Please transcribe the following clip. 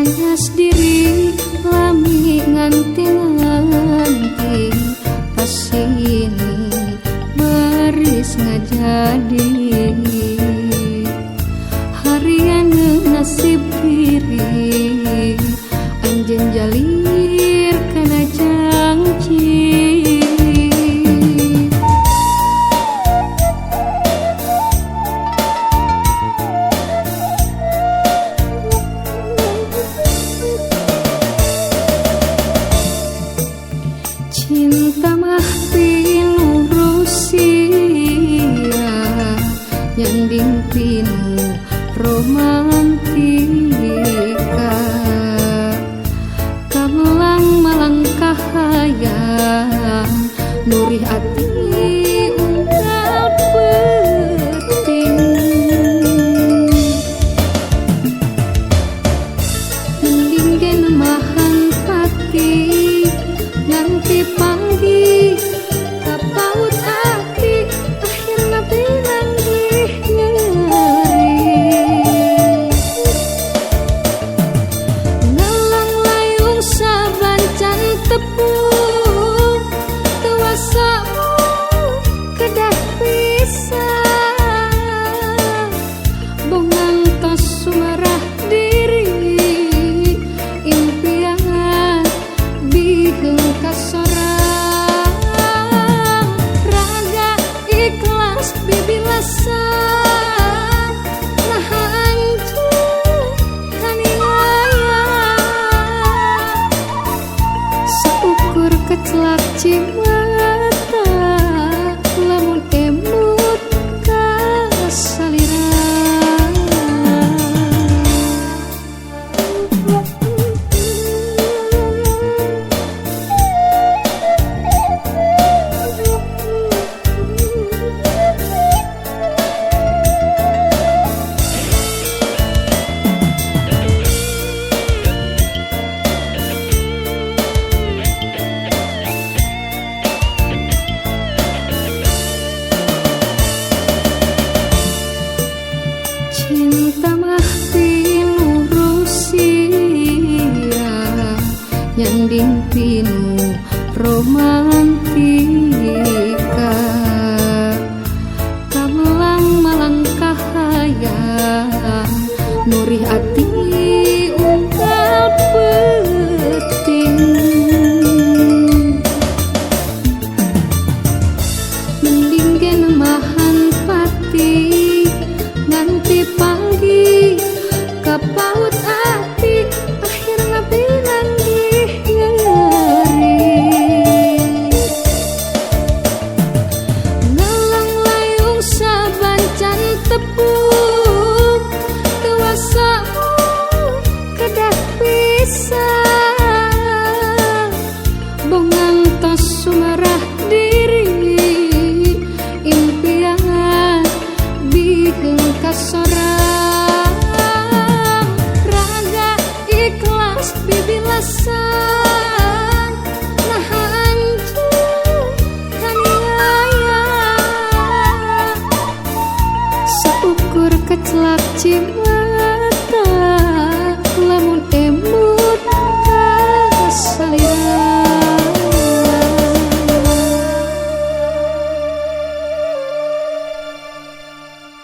Ngayas diri lami nganti-nganti pasini baris ngajadi harian nasib diri anjeun jalir kana janji. Cinta mah pinu Rusia nyanding pinu romantika kamelang malangkah hayang nurih ati unggal penting mending gen mahan pati nganti panggi kapaut ati akhirna pinanggih nyeri ngalang layung sabancan tepung tewasamu kedah pisah bongang tos sumarah diri impian biheung kasorang raga ikhlas bibilasan nah hancur kaniaya saukur kecelak cimata lamun emut kasalirang. Cinta mah pinu Rusia nyanding pinu romantika kamelang malangkah hayang nurih ati unggal penting mending gen mahan pati nganti panggi kapaut ati akhirna pinanggih nyeri ngalang layung sabancan tepung tewasamu kedah pisah bongang tos sumarah diri impian biheung kasorang raga ikhlas bibilasan nah hancur kaniaya saukur kecelak cimata